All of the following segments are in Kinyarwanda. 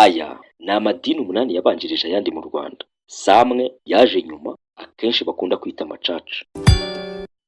Aya ni amadini umunani yabanjirije ayandi mu Rwanda. Samwe yaje nyuma, akenshi bakunda kwita amacaca.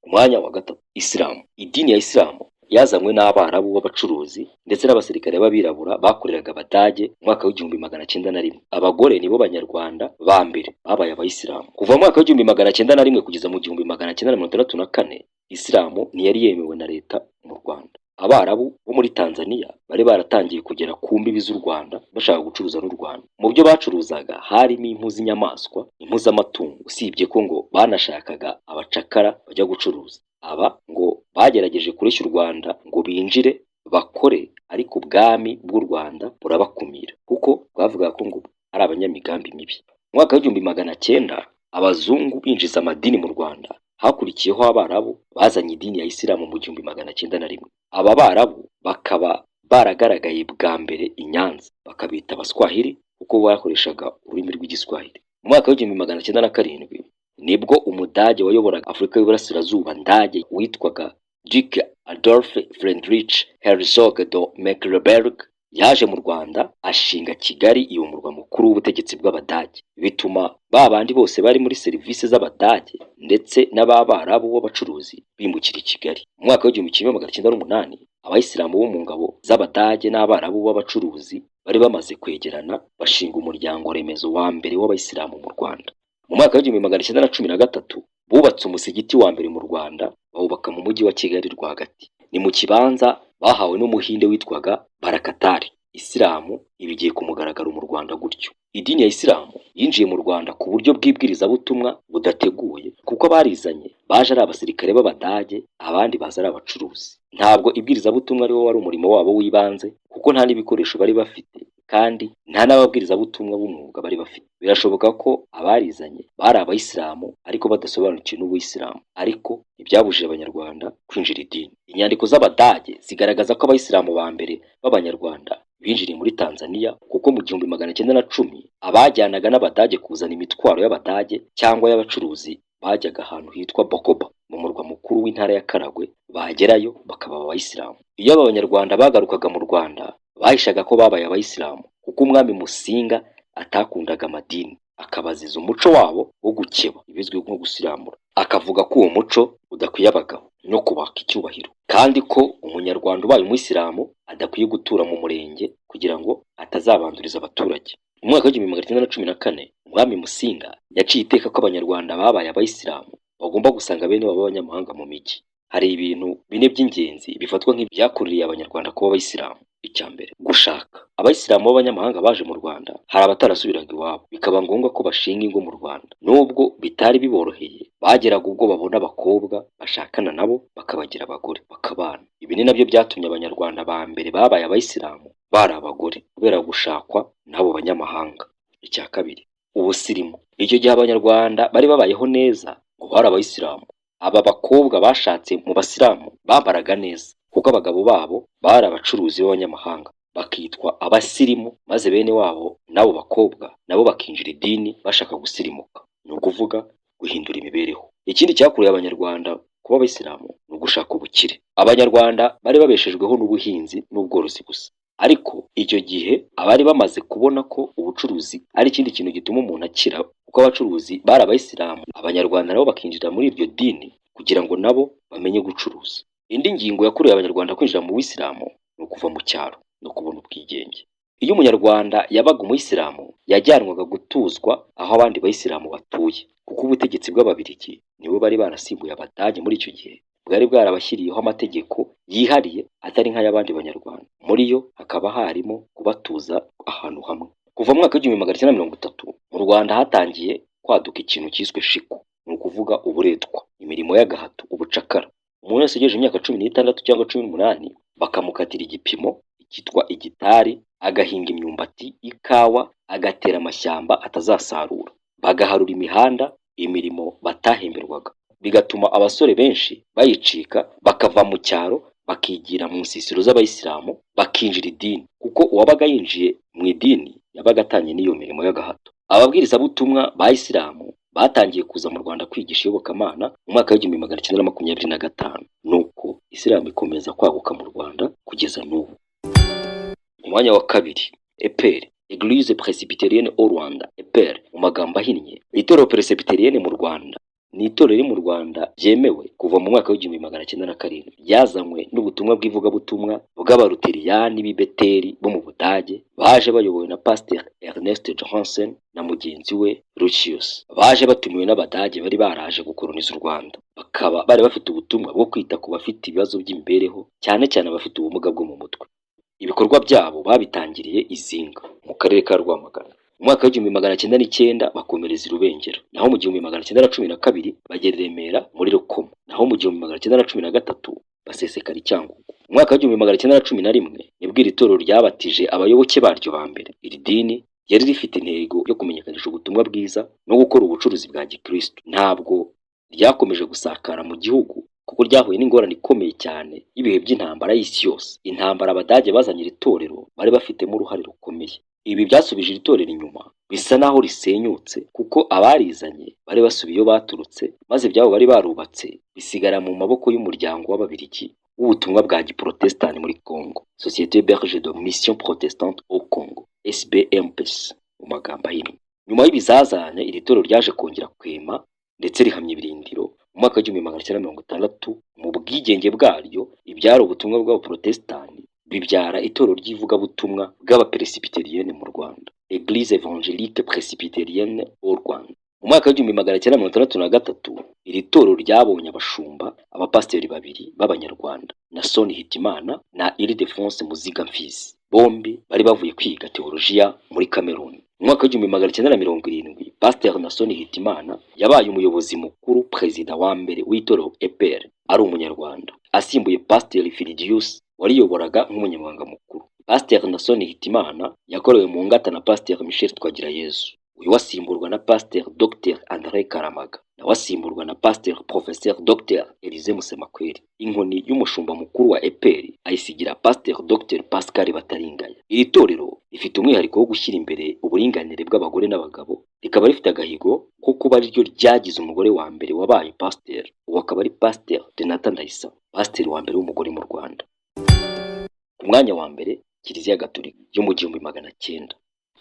Umwanya wa gatatu, Isilamu. Idini ya Isilamu yazanywe n'Abarabu b'abacuruzi ndetse n'abasirikare b'abirabura bakoreraga Abadage mu mwaka w'1901. Abagore nibo Banyarwanda ba mbere babaye Abayisilamu. Kuva mu mwaka w'1901 kugeza mu 1964, Isilamu ntiyari yemewe na leta mu Rwanda. Abarabu bo muri Tanzania bari baratangiye kugera ku mbibi z'u Rwanda bashaka gucuruza n'u Rwanda. Mu byo bacuruzaga harimo impu z'inyamaswa, impu z'amatungo, usibye ko ngo banashakaga abacakara bajya gucuruza. Aba ngo bagerageje kureshya u Rwanda ngo binjire bakore, ariko ubwami bw'u Rwanda burabakumira kuko bavuga ko ngo ari abanyamigambi mibi. Mu mwaka w'1900 abazungu binjiza amadini mu Rwanda, hakurikiyeho Abarabu bazanye idini ya Isilamu mu 1901. Aba Barabu bakaba baragaragaye bwa mbere i Nyanza, bakabita Abaswahili kuko bakoreshaga ururimi rw'Igiswahili. Mu mwaka w'1907 nibwo Umudage wayoboraga Afurika y'Uburasirazuba ndage witwaga Duc Adolf Friedrich Herzog de Mecklenburg yaje mu Rwanda, ashinga Kigali iyo murwa mukuru w'ubutegetsi bw'Abadage. Bituma babandi bose bari muri serivisi z'Abadage ndetse n'Abarabu b'abacuruzi bimukira i Kigali. Mu mwaka w'1908 Abayisilamu bo mu ngabo z'Abadage n'Abarabu b'abacuruzi bari bamaze kwegerana, bashinga umuryango remezo wa mbere w'Abayisilamu mu Rwanda. Mu mwaka w'1913 bubatse umusigiti wa mbere mu Rwanda, bawubaka mu mujyi wa Kigali rwagati. Ni mu kibanza bahawe n'umuhinde witwaga Barakatari. Isilamu ibigiye ku mugaragaro mu Rwanda gutyo. Idini ya Isilamu yinjiye mu Rwanda ku buryo bw'ibwirizabutumwa budateguye, kuko abarizanye baje ari abasirikare b'Abadage, abandi baza ari abacuruzi. Ntabwo ibwirizabutumwa ari wo wari umurimo wabo w'ibanze, kuko nta n'ibikoresho bari bafite kandi nta n'ababwirizabutumwa b'umwuga bari bafite. Birashoboka ko abarizanye bari Abayisilamu ariko badasobanukiwe n'Ubuyisilamu, ariko ntibyabujije Abanyarwanda kwinjira idini. Inyandiko z'Abadage zigaragaza ko Abayisilamu ba mbere b'Abanyarwanda binjiriye muri Tanzania, kuko mu 1910 abajyanaga n'Abadage kuzana imitwaro y'Abadage cyangwa y'abacuruzi bajyaga ahantu hitwa Bokoba mu murwa mukuru w'intara ya Karagwe, bagerayo bakaba Abayisilamu. Iyo Abanyarwanda bagarukaga mu Rwanda bahishaga ko babaye Abayisilamu, kuko umwami Musinga atakundaga amadini, akabaziza umuco wabo wo gukeba ibizwi nko gusiramura, akavuga ko uwo muco udakwiye abagabo no kubaka icyubahiro, kandi ko umunyarwanda ubaye Umuyisilamu adakwiye gutura mu murenge kugira ngo atazabanduriza abaturage. Mu mwaka w'1914 umwami Musinga yaciye iteka ko Abanyarwanda babaye Abayisilamu bagomba gusanga bene babo b'abanyamahanga mu mijyi. Hari ibintu bine by'ingenzi bifatwa nk'ibyakuririye Abanyarwanda kuba Abayisilamu. Icya mbere, gushaka. Abayisilamu b'abanyamahanga baje mu Rwanda, hari abatarasubiraga iwabo, bikaba ngombwa ko bashinga ingo mu Rwanda. Nubwo bitari biboroheye, bageraga ubwo babona abakobwa bashakana nabo bakabagira abagore bakabana. Ibi ni nabyo byatumye Abanyarwanda ba mbere babaye Abayisilamu bari abagore, kubera gushakwa n'abo banyamahanga. Icya kabiri, ubusirimu. Icyo gihe Abanyarwanda bari babayeho neza ngo bari Abayisilamu. Aba bakobwa bashatse mu Basilamu bambaraga neza, kuko abagabo babo bari abacuruzi b'abanyamahanga, bakitwa Abasirimu, maze bene wabo n'abo bakobwa nabo bakinjira idini bashaka gusirimuka, ni ukuvuga guhindura imibereho. Ikindi cyakuriye Abanyarwanda kuba Abayisilamu ni ugushaka ubukire. Abanyarwanda bari babeshejweho n'ubuhinzi n'ubworozi gusa, ariko icyo gihe abari bamaze kubona ko ubucuruzi ari ikindi kintu gituma umuntu akira, kuko abacuruzi bari Abayisilamu, Abanyarwanda nabo bakinjira muri iryo dini kugira ngo nabo bamenye gucuruza. Indi ngingo yakuriye Abanyarwanda kwinjira mu Buyisilamu ni ukuva mu cyaro no kubona ubwigenge. Iyo Umunyarwanda yabaga Umuyisilamu yajyanwaga gutuzwa aho abandi Bayisilamu batuye, kuko ubutegetsi bw'Ababiligi nibo bari barasimbuye Abadage muri icyo gihe, bwari bwarabashyiriyeho amategeko yihariye atari nk'ay'abandi Banyarwanda. Muri yo hakaba harimo kubatuza ahantu hamwe. Kuva mu mwaka w'1930 mu Rwanda hatangiye kwaduka ikintu cyiswe shiku, ni ukuvuga uburetwa, imirimo y'agahato, ubucakara. Umuntu wese ugejeje imyaka 16 cyangwa 18 bakamukatira igipimo cyitwa igitari, agahinga imyumbati, ikawa, agatera amashyamba atazasarura, bagaharura imihanda, imirimo batahemberwaga. Bigatuma abasore benshi bayicika, bakava mu cyaro bakigira mu nsisiro z'Abayisilamu, bakinjira idini, kuko uwabaga yinjiye mu idini yabaga atanye n'iyo mirimo y'agahato. Ababwirizabutumwa ba Isilamu batangiye kuza mu Rwanda kwigisha iyobokamana mu mwaka w'1925, nuko Isilamu ikomeza kwaguka mu Rwanda kugeza n'ubu. Umwanya wa kabiri, EPR, Église Presbytérienne au Rwanda EPR mu magambo ahinnye. Itorero Presbytérienne mu Rwanda ni itorero riri mu Rwanda ryemewe kuva mu mwaka w'igihumbi magana cyenda na karindwi, ryazanywe n'ubutumwa bw'ivugabutumwa bw'abaluteriyani b'i Beteli bo mu Budage, baje bayobowe na Pasteur Ernest Johansen na mugenzi we Lucius. Baje batumiwe n'Abadage bari baraje gukoloniza u Rwanda, bakaba bari bafite ubutumwa bwo kwita ku bafite ibibazo by'imibereho, cyane cyane abafite ubumuga bwo mu mutwe. Ibikorwa byabo babitangiriye Izinga mu karere ka Rwamagana. Mu mwaka w'igihumbi magana cyenda n'icyenda bakomereza i Rubengera, naho mu gihumbi magana cyenda na cumi na kabiri bagera i Remera muri Rukoma, naho mu gihumbi magana cyenda na cumi na gatatu basesekara i Cyangugu. Mu mwaka w'igihumbi magana cyenda na cumi na rimwe nibwo iri torero ryabatije abayoboke baryo ba mbere. Iri dini yari rifite intego yo kumenyekanisha ubutumwa bwiza no gukora ubucuruzi bwa Gikristo. Ntabwo ryakomeje gusakara mu gihugu kuko ryahuye n'ingorane ikomeye cyane y'ibihe by'intambara y'isi yose. Intambara Abadage bazanye iri torero bari bafitemo uruhare rukomeye. Ibi byasubije iri torero inyuma, bisa naho risenyutse kuko abarizanye bari basubiye iyo baturutse, maze ibyabo bari barubatse bisigara mu maboko y'umuryango w'Ababirigi w'ubutumwa bwa Giprotestani muri Congo, Société Belge de Mission Protestante au Congo, SBMPC mu magambo ahinnye. Nyuma y'ibizazane iri torero ryaje kongera kwema ndetse rihamya ibirindiro mu mwaka w'igihumbi magana cyenda mirongo itandatu. Mu bwigenge bwaryo ibyari ubutumwa bw'Abaprotestani bibyara itorero ry'ivugabutumwa bw'Abapresbytérienne mu Rwanda, Église Évangélique Presbytérienne au Rwanda. Mu mwaka w'igihumbi magana cyenda mirongo itandatu na gatatu iri torero ryabonye abashumba, abapasiteri babiri b'Abanyarwanda, Nason Hitimana na Ildefonse Muzigamfizi. Bombi bari bavuye kwiga teolojiya muri Cameroon. Mu mwaka w'igihumbi magana cyenda na mirongo irindwi Pasteur Nason Hitimana yabaye umuyobozi mukuru, perezida wa mbere w'itorero EPR, ari Umunyarwanda, asimbuye Pasteur Phididius wariyoboraga nk'umunyamabanga mukuru. Pasteur Nason Hitimana yakorewe mu ngata na Pasteur Michel Twagirayezu. Uyu wasimburwa na Pasteur Dr André Karamaga, na wasimburwa na Pasteur Professeur Dr Elize Musemakweli. Inkoni y'umushumba mukuru wa EPR ayisigira Pasteur Dr Pascal Bataringaya. Iri torero rifite umwihariko wo gushyira imbere uburinganire bw'abagore n'abagabo, rikaba rifite agahigo ko kuba ryo ryagize umugore wa mbere wabaye pasteur. Uwo akaba ari Pasteur Renata Ndayisaba, pasteur wa mbere w'umugore mu Rwanda. Ku mwanya wa mbere Kiliziya Gatolika yo mu gihumbi magana cyenda,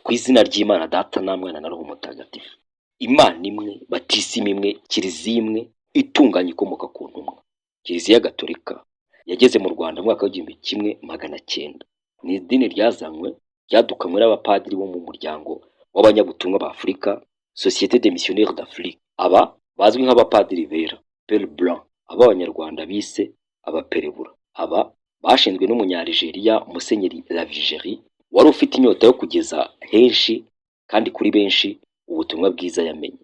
ku izina ry'Imana Data na Mwana na Roho Mutagatifu. Imana imwe, batisimu imwe, Kiliziya imwe itunganye ikomoka ku ntumwa. Kiliziya Gatolika yageze mu Rwanda mu mwaka w'igihumbi kimwe magana cyenda. Ni idini ryazanywe ryadukanywe n'abapadiri bo mu muryango w'abanyabutumwa ba Afurika, Société des Missionnaires d'Afrique. Aba bazwi nk'abapadiri bera, Père Blanc, ab'Abanyarwanda bise abaperebura. Aba bashinzwe n'umunyarigeria Musenyeri Lavigeri, wari ufite inyota yo kugeza henshi kandi kuri benshi ubutumwa bwiza yamenye.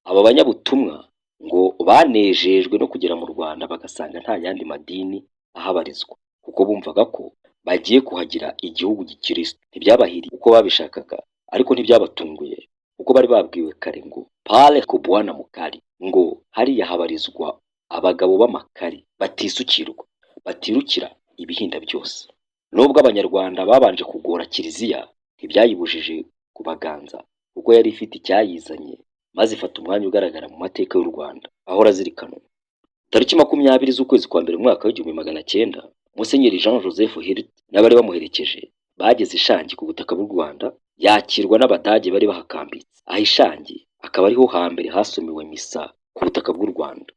Aba banyabutumwa ngo banejejwe no kugera mu Rwanda bagasanga nta yandi madini ahabarizwa, kuko bumvaga ko bagiye kuhagira igihugu gikristo. Ntibyabahiriye uko babishakaga, ariko ntibyabatunguye kuko bari babwiwe kare ngo pale ku Bwana Mukari, ngo hariya habarizwa abagabo b'amakari batisukirwa, batirukira ibihinda byose. Nubwo Abanyarwanda babanje kugora Kiliziya, ntibyayibujije kubaganza kuko yari ifite icyayizanye, maze ifata umwanya ugaragara mu mateka y'u Rwanda ahora azirikanwa. Tariki 20 z'ukwezi kwa mbere mu mwaka w'igihumbi magana cyenda, Musenyeri Jean Joseph Hirt n'abari bamuherekeje bageze Ishangi ku butaka bw'u Rwanda, yakirwa n'Abadage bari bahakambitse. Aho Ishangi akaba ariho hambere hasomewe misa ku butaka bw'u Rwanda.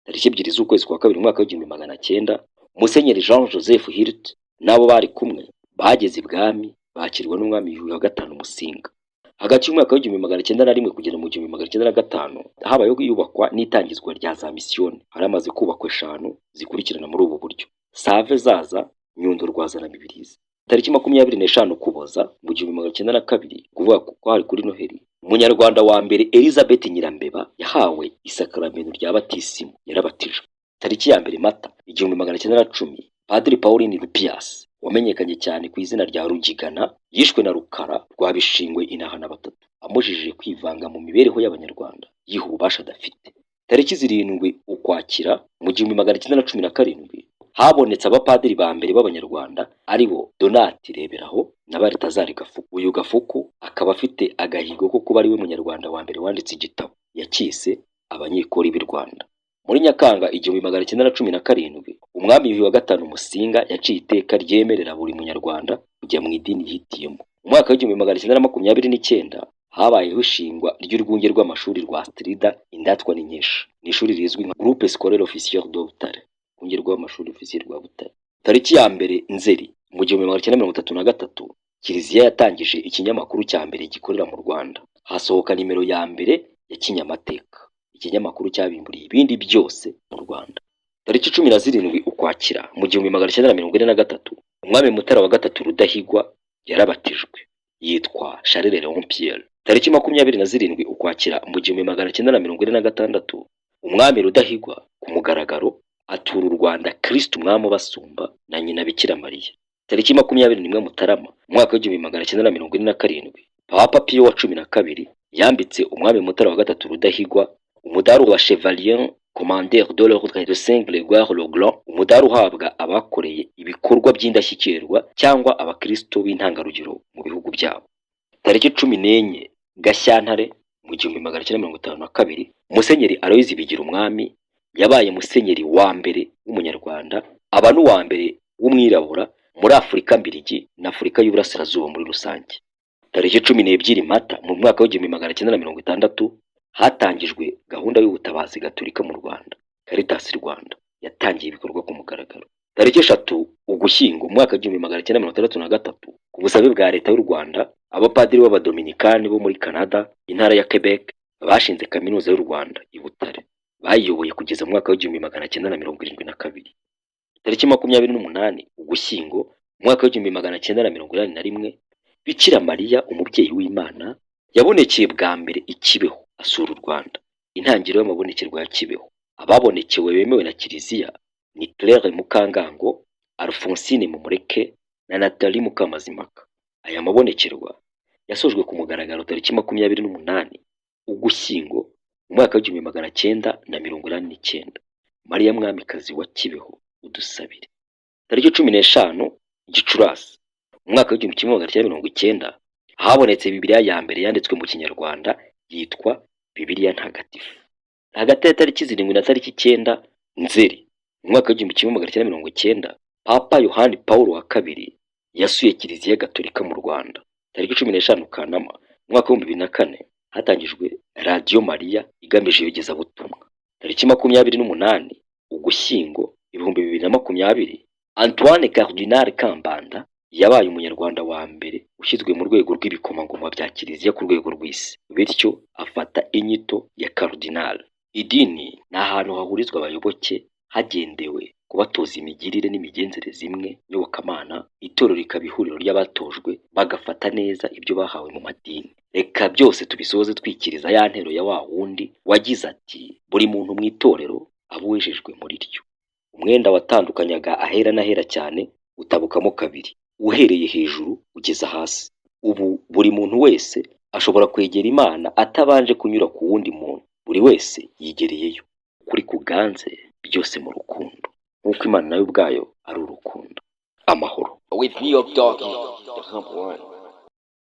Tariki 2 z'ukwezi kwa kabiri mu mwaka w'igihumbi magana cyenda, Musenyeri Jean Joseph Hirt n'abo bari kumwe bageze ibwami, bakirwa n'umwami Yuhi wa gatanu Musinga. Hagati y'umwaka w'igihumbi magana cyenda na rimwe kugera mu gihumbi magana cyenda na gatanu habayeho yubakwa n'itangizwa rya za misiyoni. Hari amaze kubakwa 5 zikurikirana muri ubu buryo: Save Zaza, Nyundo, Rwaza na Mibirizi. Tariki 25 Ukuboza mu gihumbi magana cyenda na kabiri, kuvuga ko hari kuri Noheli, Umunyarwanda wa mbere Elizabeth Nyirambeba yahawe isakaramento rya batisimu, yarabatijwe. Tariki ya 1 Mata igihumbi magana cyenda na 10, Padiri Pauline Lupias wamenyekanye cyane ku izina rya Rugigana yishwe na Rukara rwa Bishingwe Inahana batatu, amujijije kwivanga mu mibereho y'Abanyarwanda yiha ububasha adafite. Tariki 7 Ukwakira mu gihumbi magana cyenda na 17 habonetse abapadiri ba mbere b'Abanyarwanda, aribo Donati Reberaho na Baritazari Gafuku. Uyu Gafuku akaba afite agahigo ko kuba ari we Munyarwanda wa mbere wanditse igitabo yakise Abanyekori b'i Rwanda. Muri Nyakanga igihumbi magana cyenda na 17, umwami Yuhi wa gatanu Musinga yaciye iteka ryemerera buri Munyarwanda kujya mu idini yitiyemo. Mu mwaka w'1929 habayeho ishingwa ry'urwunge rw'amashuri rwa Strida Indatwa n'Inkesha. Ni ishuri rizwi nka Groupe Scolaire Officiel de Butare, urwunge rw'amashuri officiel rwa Butare. Tariki ya mbere Nzeri mu 1933 Kiliziya yatangije ikinyamakuru cya mbere gikorera mu Rwanda. Hasohoka nimero ya mbere ya Kinyamateka, ikinyamakuru cyabimburiye ibindi byose mu Rwanda. Tariki 17 Ukwakira mu 1943 umwami Mutara wa gatatu Rudahigwa yarabatijwe, yitwa Charles Léon Pierre. Tariki 27 Ukwakira mu 1946 umwami Rudahigwa ku mugaragaro atura u Rwanda Kristo umwami ubasumba na nyina Bikira Mariya. Tariki 21 Mutarama mu mwaka w'1947 Papa Pio wa 12 yambitse umwami Mutara wa gatatu Rudahigwa umudaru wa Chevalier Commandeur de l'Ordre de Saint Grégoire le Grand, umudaru uhabwa abakoreye ibikorwa by'indashyikirwa cyangwa abakristo b'intangarugero mu bihugu byabo. Tariki 14 Gashyantare mu 1952 Musenyeri Aloys Bigirumwami yabaye musenyeri wa mbere w'umunyarwanda, aba n'uwa mbere w'umwirabura muri Afurika mbirigi na Afurika y'Uburasirazuba muri rusange. Tariki 12 Mata mu mwaka w'1960 hatangijwe gahunda y'ubutabazi gatolika mu Rwanda, Caritas Rwanda yatangiye ibikorwa ku mugaragaro. Tariki 3 Ugushyingo mu mwaka w'1963 ku busabe bwa leta y'u Rwanda abapadiri b'abadominikani bo muri Canada intara ya Quebec bashinze kaminuza y'u Rwanda i Butare, bayiyoboye kugeza mu mwaka w'1972. Tariki 28 Ugushyingo mu mwaka w'1981 Bikira Mariya umubyeyi w'Imana yabonekeye bwa mbere i Kibeho asura u Rwanda. Intangiriro y'amabonekerwa ya Kibeho, ababonekewe bemewe na Kiliziya ni Claire Mukangango, Alphonsine Mumureke na Nathalie Mukamazimaka. Aya mabonekerwa yasojwe ku mugaragaro tariki 28 Ugushyingo mu mwaka w'1989. Mariya Mwamikazi wa Kibeho udusabire. Tariki 15 Gicurasi mu mwaka w'1990 habonetse Bibiliya ya mbere yanditswe mu Kinyarwanda yitwa Bibiliya Ntagatifu. Hagati ya tariki 7 na tariki 9 Nzeri mu mwaka w'1990 Papa Yohani Paulo wa kabiri yasuye Kiliziya Gatolika mu Rwanda. Tariki 15 Kanama mu mwaka w'2004 hatangijwe Radio Maria igamije iyogezabutumwa. Tariki 28 Ugushyingo 2020 Antoine Cardinal Kambanda yabaye umunyarwanda wa mbere ushyizwe mu rwego rw'ibikomangoma bya Kiliziya ku rwego rw'isi, bityo afata inyito ya Cardinal. Idini ni ahantu hahurizwa abayoboke hagendewe kubatoza imigirire n'imigenzereze imwe nyobokamana. Itorero rikaba ihuriro ry'abatojwe bagafata neza ibyo bahawe mu madini. Reka byose tubisoze twikiriza ya ntero ya wa wundi wagize ati buri muntu mu itorero abuwejejwe muri ryo. Umwenda watandukanyaga ahera n'ahera cyane utabukamo kabiri, uhereye hejuru ugeza hasi. Ubu buri muntu wese ashobora kwegera Imana atabanje kunyura ku wundi muntu, buri wese yigereyeyo. Kuri kuganze byose mu rukundo, nk'uko Imana nayo ubwayo ari urukundo. Amahoro. With me of Doggy, the humble one.